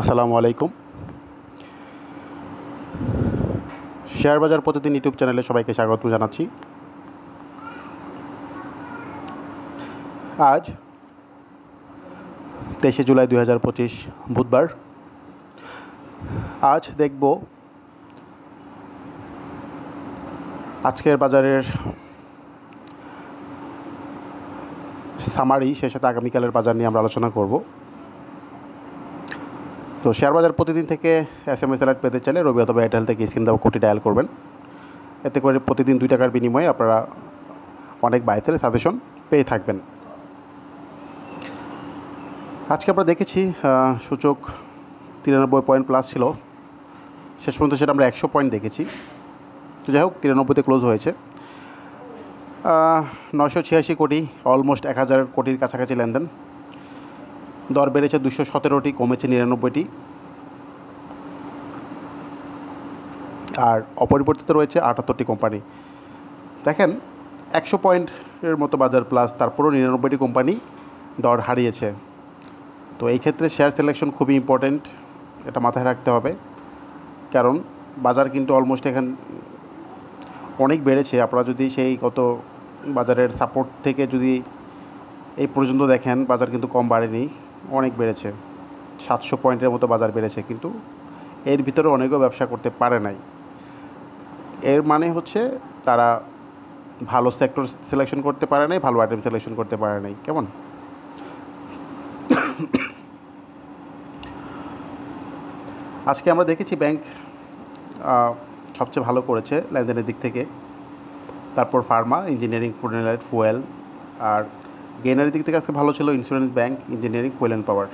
আসসালামু আলাইকুম। শেয়ার বাজার প্রতিদিন ইউটিউব চ্যানেলে সবাইকে স্বাগত জানাচ্ছি। আজ 23শে জুলাই 2025 বুধবার। আজ দেখব আজকের বাজারের সামারি, সেই সাথে আগামীকালের বাজার নিয়ে আমরা আলোচনা করব। তো শেয়ার বাজার প্রতিদিন থেকে SMS অ্যালার্ট পেতে চাইলে রবি অথবা এয়ারটেল থেকে স্ক্রিন দেওয়া কোডটি ডায়াল করবেন। এতে করে প্রতিদিন 2 টাকার বিনিময়ে আপনারা অনেক বাইতের সাজেশন পেয়ে থাকবেন। আজকে আমরা দেখেছি সূচক 93 পয়েন্ট প্লাস ছিল, শেষ পর্যন্ত সেটা আমরা 100 পয়েন্ট দেখেছি। তো যাই হোক, 93তে ক্লোজ হয়েছে। 986 কোটি, অলমোস্ট 1000 কোটির কাছাকাছি লেনদেন। দর বেড়েছে 217টি, কমেছে 99টি, আর অপরিবর্তিত রয়েছে 78টি কোম্পানি। দেখেন, 100 পয়েন্টের মতো বাজার প্লাস, তারপরও 99টি কোম্পানি দর হারিয়েছে। তো এই ক্ষেত্রে শেয়ার সিলেকশন খুবই ইম্পর্ট্যান্ট, এটা মাথায় রাখতে হবে। কারণ বাজার কিন্তু অলমোস্ট এখান অনেক বেড়েছে। আপনারা যদি সেই গত বাজারের সাপোর্ট থেকে যদি এই পর্যন্ত দেখেন, বাজার কিন্তু কম বাড়েনি, অনেক বেড়েছে। 700 পয়েন্টের মতো বাজার বেড়েছে, কিন্তু এর ভিতরে অনেকেও ব্যবসা করতে পারে নাই। এর মানে হচ্ছে তারা ভালো সেক্টর সিলেকশন করতে পারে নাই, ভালো আইটেম সিলেকশন করতে পারে নাই। কেমন? আজকে আমরা দেখেছি ব্যাংক সবচেয়ে ভালো করেছে লেনদেনের দিক থেকে, তারপর pharma, engineering, food and light, fuel, আর গেইনারের দিক থেকে আজকে ভালো ছিল insurance, bank, engineering, fuel and power.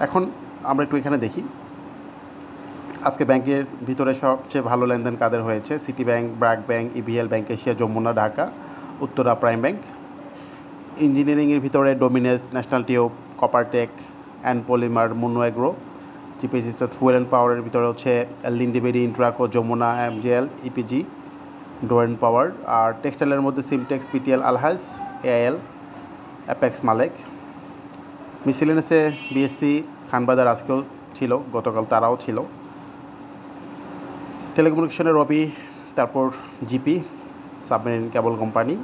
এখন আমরা একটু এখানে দেখি আজকে ব্যাংকের ভিতরে সবচেয়ে ভালো লেনদেন কাদের হয়েছে। City Bank, BRAC Bank, EBL Bank Asia, Jamuna, Dhaka, Uttara, Prime Bank. ইঞ্জিনিয়ারিংয়ের ভিতরে Dominage, National Tube, Coppertech, and Polymer, Monno Agro. GPC fuel and পাওয়ারের ভিতরে হচ্ছে লিন্ডিবেরি, Intraco, Jamuna, MJL, EPG, Doreen power. আর টেক্সটাইলের মধ্যে Simtex, PTL, Alhaj, AIL, Apex, Malek. মিসেলেনিয়াসে বিএসসি, খানবাজার আজকেও ছিল, গতকাল তারাও ছিল। টেলিকমিউনিকেশনের রবি, তারপর জিপি, সাবমেরিন কেবল কোম্পানি।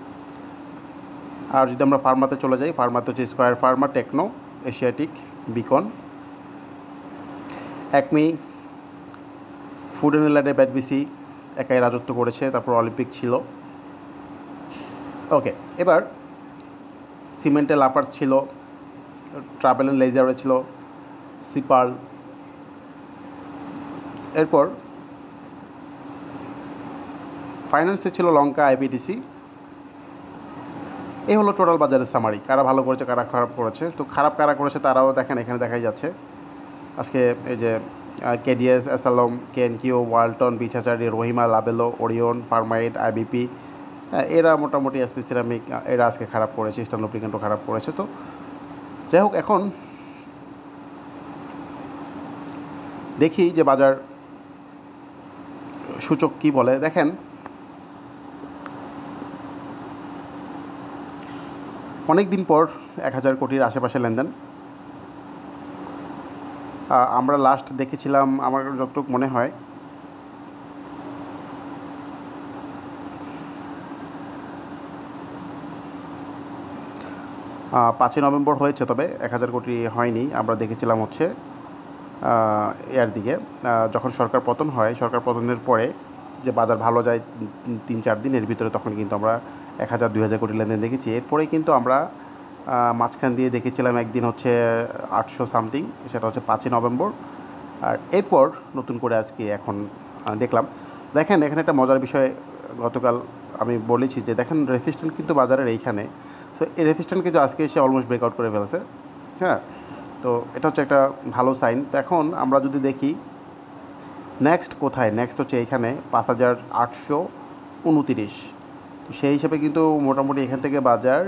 আর যদি আমরা ফার্মাতে চলে যাই, ফার্মাতে হচ্ছে Square Pharma, Techno, Asiatic, Beacon, Acme, food and লাইটে ব্যাটবিসি একাই রাজত্ব করেছে, তারপর অলিম্পিক ছিল। ওকে, এবার সিমেন্টে লাফার্স ছিল, ট্রাভেল অ্যান্ড লেজারে ছিল সিপাল। এরপর ফাইন্যান্সে ছিল লঙ্কা, আইপিডিসি। এই হলো টোটাল বাজারের সামারি। কারা ভালো করেছে, কারা খারাপ করেছে। তো খারাপ কারা করেছে তারাও দেখেন এখানে দেখাই যাচ্ছে। আজকে এই যে কেডিএস, এসালম, কেএনকিউ, ওয়ালটন, বিছাচারি, রহিমা, লাবেলো, ওরিয়ন, ফার্মাইড, আইবিপি, এরা মোটামুটি এসপি সিরামিক, এরা আজকে খারাপ করেছে। ইস্টার্ন লুব্রিক্যান্টও খারাপ করেছে। তো যাই হোক, এখন দেখি যে বাজার সূচক কি বলে। দেখেন, অনেক দিন পর 1000 কোটির আশেপাশে লেনদেন। আমরা লাস্ট দেখেছিলাম, আমার যতটুকু মনে হয়, 5ই নভেম্বর হয়েছে, তবে 1000 কোটি হয়নি। আমরা দেখেছিলাম হচ্ছে এর দিকে, যখন সরকার পতন হয়, সরকার পতনের পরে যে বাজার ভালো যায় 3-4 দিনের ভিতরে, তখন কিন্তু আমরা 1000-2000 কোটি লেনদেন দেখেছি। এরপরে কিন্তু আমরা মাঝখান দিয়ে দেখেছিলাম একদিন হচ্ছে 800 সামথিং, সেটা হচ্ছে 5ই নভেম্বর। আর এরপর নতুন করে আজকে এখন দেখলাম। দেখেন, এখানে একটা মজার বিষয়, গতকাল আমি বলেছি যে দেখেন রেজিস্ট্যান্ট কিন্তু বাজারের এইখানে। সো এই রেজিস্ট্যান্ট কিন্তু আজকে এসে অলমোস্ট ব্রেকআউট করে ফেলছে। হ্যাঁ, তো এটা হচ্ছে একটা ভালো সাইন। তো এখন আমরা যদি দেখি নেক্সট কোথায়, নেক্সট হচ্ছে এইখানে 5829। তো সেই হিসাবে কিন্তু মোটামুটি এখান থেকে বাজার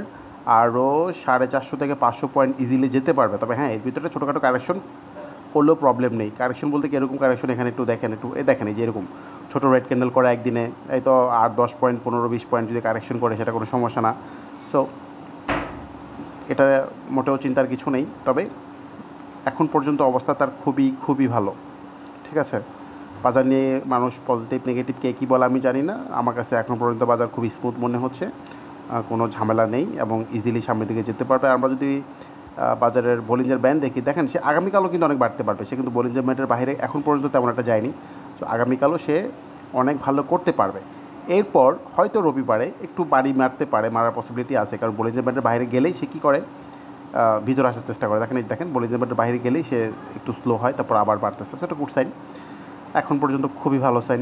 আরও 450 থেকে 500 পয়েন্ট ইজিলি যেতে পারবে। তবে হ্যাঁ, এর ভিতরে ছোটোখাটো কারেকশন করলেও প্রবলেম নেই। কারেকশন বলতে কি, এরকম কারেকশন এখানে একটু দেখেন, দেখেন এই যে এরকম ছোটো রেড ক্যান্ডেল করা একদিনে, এই তো 8-10 পয়েন্ট, 15-20 পয়েন্ট যদি কারেকশন করে, সেটা কোনো সমস্যা না। সো এটা মোটেও চিন্তার কিছু নেই। তবে এখন পর্যন্ত অবস্থা তার খুবই ভালো, ঠিক আছে। বাজার নিয়ে মানুষ পজিটিভ নেগেটিভ কে কী বলে আমি জানি না, আমার কাছে এখন পর্যন্ত বাজার খুবই স্মুথ মনে হচ্ছে, কোনো ঝামেলা নেই এবং ইজিলি সামনের দিকে যেতে পারবে। আমরা যদি বাজারের বলিঞ্জার ব্যান্ড দেখি, দেখেন সে আগামীকালও কিন্তু অনেক বাড়তে পারবে, সে কিন্তু বলিঞ্জার ব্যান্ডের বাইরে এখন পর্যন্ত তেমন একটা যায়নি। তো আগামীকালও সে অনেক ভালো করতে পারবে। এরপর হয়তো রবিবারে একটু বাড়ি মারার পসিবিলিটি আছে, কারণ বলিঞ্জার ব্যান্ডের বাইরে গেলেই সে কী করে, ভিতরে আসার চেষ্টা করে। দেখেন বলিঞ্জার ব্যান্ডের বাইরে গেলেই সে একটু স্লো হয়, তারপর আবার বাড়তেছে, সেটা গুড সাইন। এখন পর্যন্ত খুবই ভালো সাইন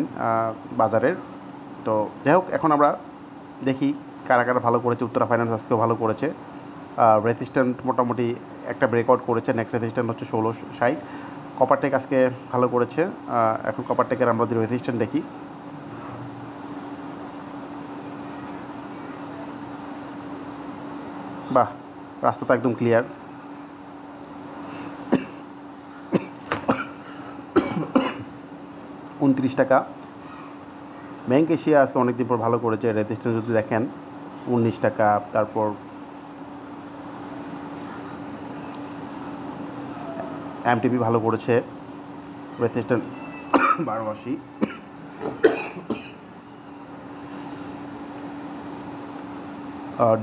বাজারের। তো যাই হোক, এখন আমরা দেখি কারা ভালো করেছে। উত্তরা ফাইন্যান্স আজকেও ভালো করেছে, রেজিস্ট্যান্ট মোটামুটি একটা ব্রেকআউট করেছে, নেক্সট রেজিস্ট্যান্ট হচ্ছে 1660। কপারটেক আজকে ভালো করেছে। এখন কপারটেকের আমরা যদি রেজিস্ট্যান্ট দেখি, বাহ, রাস্তা তো একদম ক্লিয়ার। $29 ব্যাংক এশিয়া আজকে অনেকদিন পর ভালো করেছে। রেজিস্ট্যান্ট যদি দেখেন $19, তারপর এমটিপি ভালো করেছে, রেজিস্ট্যান্ট 1280।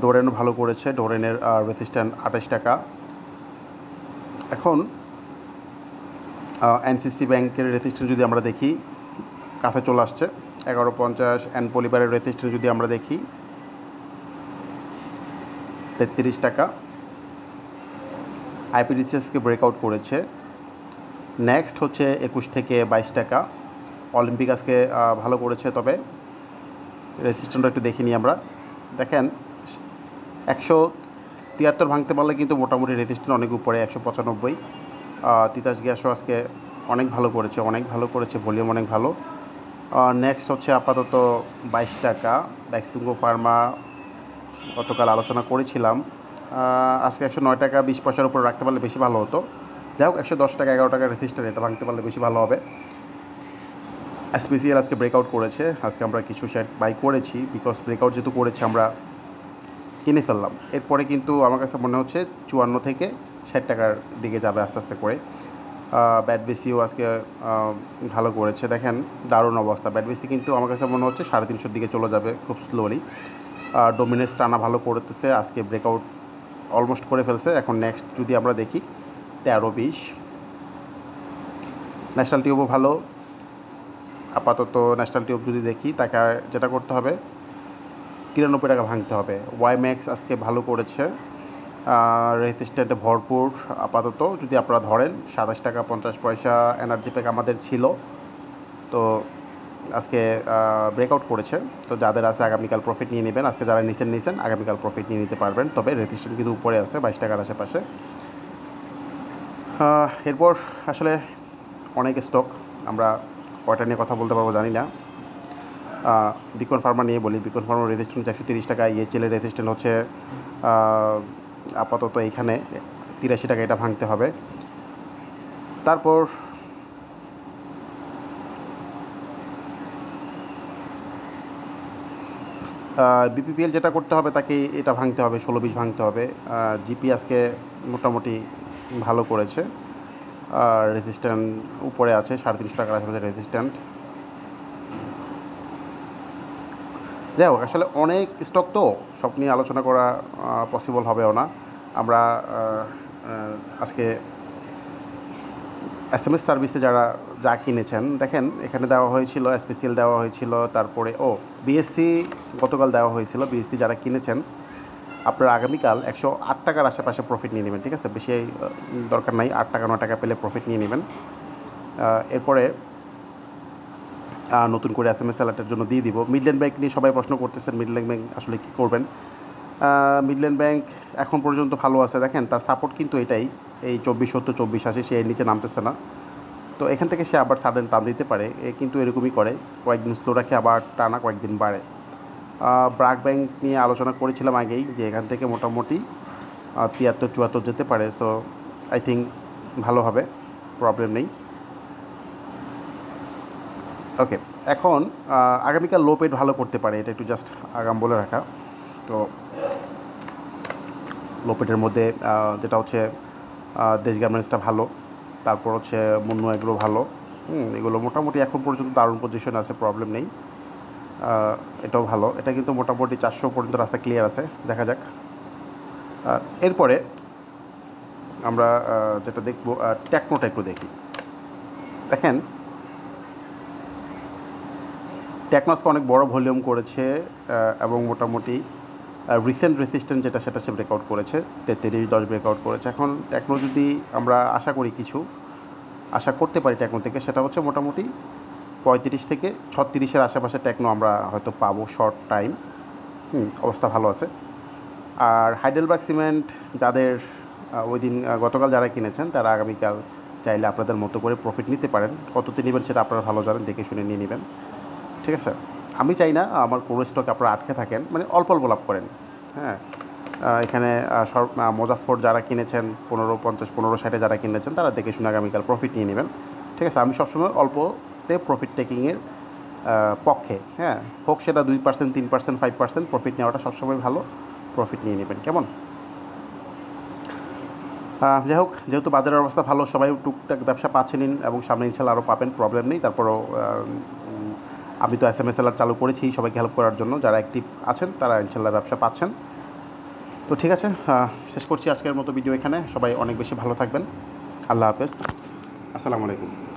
ডোরেনও ভালো করেছে, ডোরেনের রেজিস্ট্যান্ট $28। এখন এনসিসি ব্যাংকের রেজিস্ট্যান্ট যদি আমরা দেখি, কাছে চলে আসছে 1150। অ্যান্ড পলিবারের রেজিস্ট্যান্ট যদি আমরা দেখি $33। আইপিডিসিএসকে ব্রেকআউট করেছে। নেক্সট হচ্ছে 21 থেকে $22। অলিম্পিক আজকে ভালো করেছে, তবে রেজিস্ট্যান্টটা একটু দেখে নিই আমরা। দেখেন 173 ভাঙতে পারলে কিন্তু মোটামুটি রেজিস্ট্যান্ট অনেক উপরে, 195। তিতাস গ্যাসও আজকে অনেক ভালো করেছে, ভলিউম অনেক ভালো। নেক্সট হচ্ছে আপাতত $22। ব্যাক্সিমকো ফার্মা গতকাল আলোচনা করেছিলাম, আজকে $109.20 উপরে রাখতে পারলে বেশি ভালো হতো। যাই হোক, $110, $11 রেজিস্ট্যান্ট, এটা ভাঙতে পারলে বেশি ভালো হবে। এসপিসিএল আজকে ব্রেকআউট করেছে, আজকে আমরা কিছু শেয়ার বাই করেছি, বিকজ ব্রেকআউট যেহেতু করেছে আমরা কিনে ফেললাম। এরপরে কিন্তু আমার কাছে মনে হচ্ছে 54 থেকে $60 দিকে যাবে আস্তে আস্তে করে। ব্যাডবেসিও আজকে ভালো করেছে, দেখেন দারুণ অবস্থা। ব্যাডবেসি কিন্তু আমার কাছে মনে হচ্ছে 350 দিকে চলে যাবে খুব স্লোলি। ডোমিনেন্স টানা ভালো করতেছে, আজকে ব্রেকআউট অলমোস্ট করে ফেলছে। এখন নেক্সট যদি আমরা দেখি 13-20। ন্যাশনাল টিউবও ভালো, আপাতত ন্যাশনাল টিউব যদি দেখি তাকে যেটা করতে হবে $93 ভাঙতে হবে। ওয়াইম্যাক্স আজকে ভালো করেছে, রেজিস্ট্যান্টে ভরপুর। আপাতত যদি আপনারা ধরেন $27.50 এনার্জি প্যাক আমাদের ছিল, তো আজকে ব্রেকআউট করেছে। তো যাদের আছে আগামীকাল প্রফিট নিয়ে নেবেন, আজকে যারা নিছেন আগামীকাল প্রফিট নিয়ে নিতে পারবেন। তবে রেজিস্ট্যান্ট কিন্তু উপরে আছে $22 আশেপাশে। এরপর আসলে অনেক স্টক, আমরা কয়টা নিয়ে কথা বলতে পারবো জানি না। বিকন ফার্মা নিয়ে বলি, বিকন ফার্মার রেজিস্ট্যান্ট $130। ইএচএলের রেজিস্ট্যান্ট হচ্ছে আপাতত এইখানে $83, এটা ভাঙতে হবে। তারপর বিপিপিএল যেটা করতে হবে তাকে এটা ভাঙতে হবে, 16-20 ভাঙতে হবে। জিপি আজকে মোটামুটি ভালো করেছে, রেজিস্ট্যান্ট উপরে আছে $350 আশেপাশে রেজিস্ট্যান্ট। যাই হোক, আসলে অনেক স্টক তো সব নিয়ে আলোচনা করা পসিবল হবেও না। আমরা আজকে এসএমএস সার্ভিসে যা কিনেছেন, দেখেন এখানে দেওয়া হয়েছিল, স্পেশাল দেওয়া হয়েছিল, তারপরে বিএসসি গতকাল দেওয়া হয়েছিল। বিএসসি যারা কিনেছেন আপনারা আগামীকাল $108 আশেপাশে প্রফিট নিয়ে নেবেন, ঠিক আছে, বেশি দরকার নাই, $8-9 পেলে প্রফিট নিয়ে নেবেন। এরপরে নতুন করে এসএমএস অ্যালার্টের জন্য দিয়ে দিব। মিডল্যান্ড ব্যাংক নিয়ে সবাই প্রশ্ন করতেছেন, মিডল্যান্ড ব্যাংক আসলে কী করবেন। মিডল্যান্ড ব্যাংক এখন পর্যন্ত ভালো আছে, দেখেন তার সাপোর্ট কিন্তু এটাই, এই 2470 2480, সে এর নিচে নামতেছে না। তো এখান থেকে সে আবার সাডেন টান দিতে পারে, কিন্তু এরকমই করে, কয়েকদিন স্লো রাখে আবার টানা কয়েকদিন বাড়ে। ব্র্যাক ব্যাংক নিয়ে আলোচনা করেছিলাম আগেই, যে এখান থেকে মোটামুটি 73-74 যেতে পারে। সো আই থিঙ্ক ভালো হবে, প্রবলেম নেই। ওকে, এখন আগামীকাল লো পেড ভালো করতে পারে, এটা একটু জাস্ট আগাম বলে রাখা। তো লো পেডের মধ্যে যেটা হচ্ছে দেশ গার্মেন্টসটা ভালো, তারপর হচ্ছে মুন্নু এগ্রো ভালো। এগুলো মোটামুটি এখন পর্যন্ত দারুণ পজিশন আছে, প্রবলেম নেই। এটাও ভালো, এটা কিন্তু মোটামুটি 400 পর্যন্ত রাস্তা ক্লিয়ার আছে, দেখা যাক। এরপরে আমরা যেটা দেখব, টেকনোটা একটু দেখি। দেখেন টেকনো আজকে অনেক বড় ভলিউম করেছে এবং মোটামুটি রিসেন্ট রেসিস্ট্যান্ট যেটা সেটা হচ্ছে ব্রেকআউট করেছে, 33-10 ব্রেকআউট করেছে। এখন টেকনো যদি আমরা আশা করি, কিছু আশা করতে পারি টেকনো থেকে, সেটা হচ্ছে মোটামুটি 35 থেকে 36-এর আশেপাশে টেকনো আমরা হয়তো পাবো শর্ট টাইম। অবস্থা ভালো আছে। আর হাইডেলবার্গ সিমেন্ট যাদের ওই দিন গতকাল যারা কিনেছেন, তারা আগামীকাল চাইলে আপনাদের মতো করে প্রফিট নিতে পারেন। কততে নেবেন সেটা আপনারা ভালো জানেন, দেখে শুনে নিয়ে নেবেন, ঠিক আছে। আমি চাই না আমার কোনো স্টকে আপনারা আটকে থাকেন, মানে অল্প অল্প লাভ করেন। হ্যাঁ, এখানে মুজাফফর যারা কিনেছেন 1550, 1560-এ যারা কিনেছেন, তারা দেখে শুনে আগামীকাল প্রফিট নিয়ে নেবেন, ঠিক আছে। আমি সবসময় অল্পতে প্রফিট টেকিংয়ের পক্ষে। হ্যাঁ, হোক সেটা 2%, 3%, 5% প্রফিট নেওয়াটা সবসময় ভালো, প্রফিট নিয়ে নেবেন, কেমন। যাই হোক, যেহেতু বাজারের অবস্থা ভালো, সবাই টুকটাক ব্যবসা পাচ্ছেন এবং সামনে ইনশাল্লাহ আরও পাবেন, প্রবলেম নেই। তারপরও আমি তো SMS সেলার চালু করেছি সবাইকে হেল্প করার জন্য, যারা অ্যাক্টিভ আছেন তারা ইনশাল্লাহ ব্যবসা পাচ্ছেন। তো ঠিক আছে, শেষ করছি আজকের মতো ভিডিও এখানে। সবাই অনেক বেশি ভালো থাকবেন। আল্লাহ হাফেজ, আসসালামু আলাইকুম।